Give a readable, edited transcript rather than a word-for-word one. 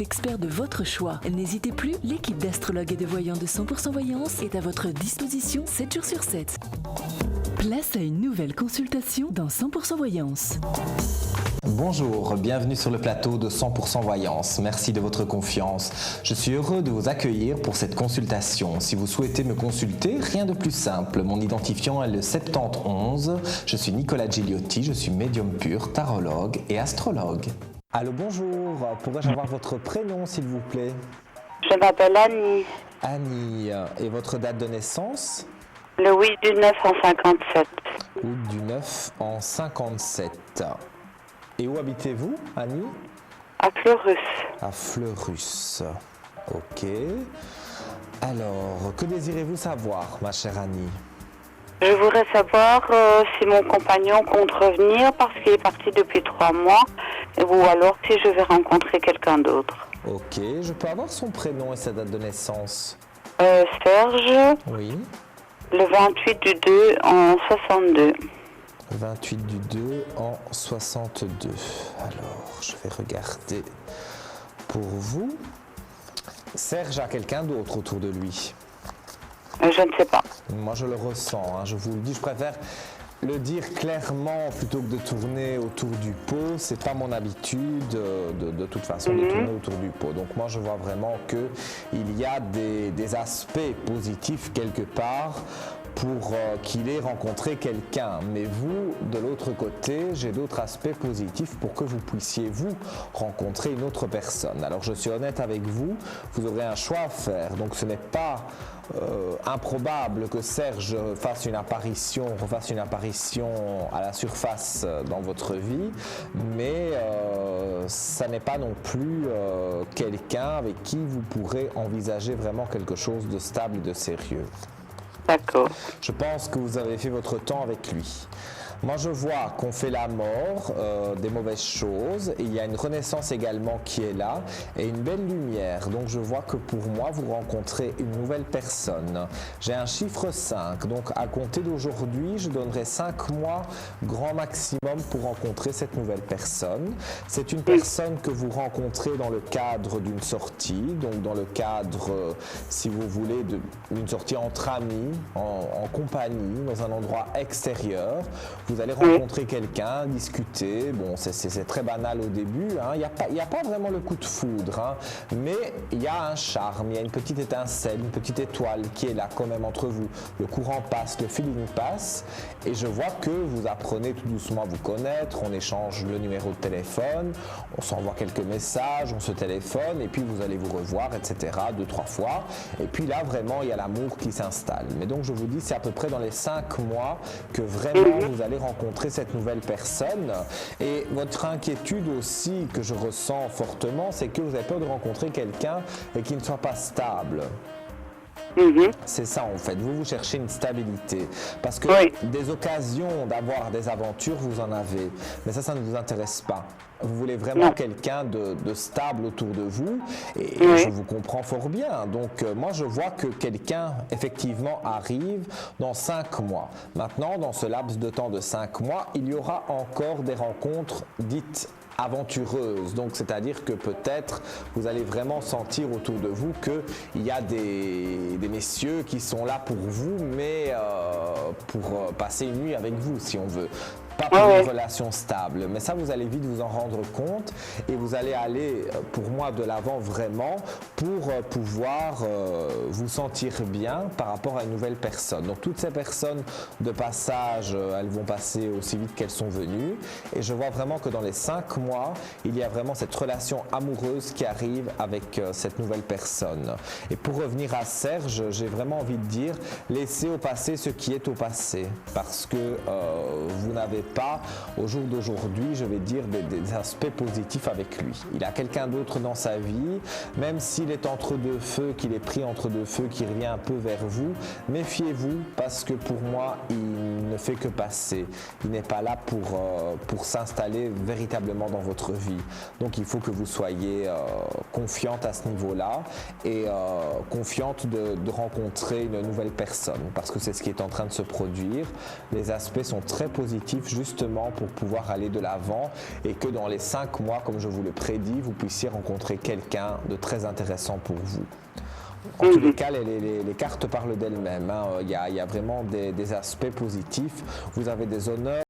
Expert de votre choix. N'hésitez plus, l'équipe d'astrologues et de voyants de 100% Voyance est à votre disposition 7 jours sur 7. Place à une nouvelle consultation dans 100% Voyance. Bonjour, bienvenue sur le plateau de 100% Voyance. Merci de votre confiance. Je suis heureux de vous accueillir pour cette consultation. Si vous souhaitez me consulter, rien de plus simple. Mon identifiant est le 71. Je suis Nicolas Gigliotti, je suis médium pur, tarologue et astrologue. Allô, bonjour. Pourrais-je avoir votre prénom, s'il vous plaît? Je m'appelle Annie. Annie. Et votre date de naissance? Le 8 du 9 en 57. 8 du 9 en 57. Et où habitez-vous, Annie? À Fleurus. À Fleurus. Ok. Alors, que désirez-vous savoir, ma chère Annie? Je voudrais savoir si mon compagnon compte revenir parce qu'il est parti depuis 3 mois ou alors si je vais rencontrer quelqu'un d'autre. Ok, je peux avoir son prénom et sa date de naissance? Serge, Oui. le 28 du 2 en 62. 28 du 2 en 62. Alors, je vais regarder pour vous. Serge a quelqu'un d'autre autour de lui? Je ne sais pas. Moi, je le ressens, hein, je vous le dis. Je préfère le dire clairement plutôt que de tourner autour du pot. C'est pas mon habitude de toute façon de tourner autour du pot. Donc moi, je vois vraiment qu'il y a des aspects positifs quelque part pour qu'il ait rencontré quelqu'un. Mais vous, de l'autre côté, j'ai d'autres aspects positifs pour que vous puissiez, vous, rencontrer une autre personne. Alors, je suis honnête avec vous, vous aurez un choix à faire. Donc, ce n'est pas improbable que Serge refasse une apparition à la surface dans votre vie, mais ça n'est pas non plus quelqu'un avec qui vous pourrez envisager vraiment quelque chose de stable et de sérieux. D'accord. Je pense que vous avez fait votre temps avec lui. Moi, je vois qu'on fait la mort des mauvaises choses. Il y a une renaissance également qui est là et une belle lumière. Donc, je vois que pour moi, vous rencontrez une nouvelle personne. J'ai un chiffre 5. Donc, à compter d'aujourd'hui, je donnerai 5 mois grand maximum pour rencontrer cette nouvelle personne. C'est une personne que vous rencontrez dans le cadre d'une sortie. Donc, dans le cadre, si vous voulez, d'une sortie entre amis, en compagnie, dans un endroit extérieur. Vous allez rencontrer quelqu'un, discuter. Bon, c'est très banal au début. Hein. Il n'y a pas vraiment le coup de foudre. Hein. Mais il y a un charme, il y a une petite étincelle, une petite étoile qui est là quand même entre vous. Le courant passe, le feeling passe. Et je vois que vous apprenez tout doucement à vous connaître. On échange le numéro de téléphone. On s'envoie quelques messages, on se téléphone. Et puis vous allez vous revoir, etc. 2-3 fois. Et puis là, vraiment, il y a l'amour qui s'installe. Mais donc, je vous dis, c'est à peu près dans les 5 mois que vraiment vous allez rencontrer cette nouvelle personne. Et votre inquiétude aussi que je ressens fortement, c'est que vous avez peur de rencontrer quelqu'un et qui ne soit pas stable. C'est ça en fait, vous cherchez une stabilité parce que des occasions d'avoir des aventures vous en avez, mais ça ne vous intéresse pas. Vous voulez vraiment quelqu'un de stable autour de vous et je vous comprends fort bien. Donc moi je vois que quelqu'un effectivement arrive dans 5 mois. Maintenant dans ce laps de temps de 5 mois, il y aura encore des rencontres dites aventureuse. Donc, c'est-à-dire que peut-être vous allez vraiment sentir autour de vous qu'il y a des messieurs qui sont là pour vous, mais pour passer une nuit avec vous, si on veut. Pas pour une relation stable, mais ça vous allez vite vous en rendre compte et vous allez aller pour moi de l'avant vraiment pour pouvoir vous sentir bien par rapport à une nouvelle personne. Donc toutes ces personnes de passage, elles vont passer aussi vite qu'elles sont venues et je vois vraiment que dans les 5 mois, il y a vraiment cette relation amoureuse qui arrive avec cette nouvelle personne. Et pour revenir à Serge, j'ai vraiment envie de dire, laissez au passé ce qui est au passé parce que vous n'avez pas, au jour d'aujourd'hui, je vais dire, des aspects positifs avec lui. Il a quelqu'un d'autre dans sa vie, même s'il est entre deux feux, qu'il est pris entre deux feux, qu'il revient un peu vers vous, méfiez-vous parce que pour moi, il ne fait que passer. Il n'est pas là pour s'installer véritablement dans votre vie. Donc il faut que vous soyez confiante à ce niveau-là et confiante de rencontrer une nouvelle personne parce que c'est ce qui est en train de se produire. Les aspects sont très positifs justement pour pouvoir aller de l'avant et que dans les 5 mois, comme je vous le prédis, vous puissiez rencontrer quelqu'un de très intéressant pour vous. En tous les cas, les cartes parlent d'elles-mêmes, hein. Il y a vraiment des aspects positifs. Vous avez des honneurs.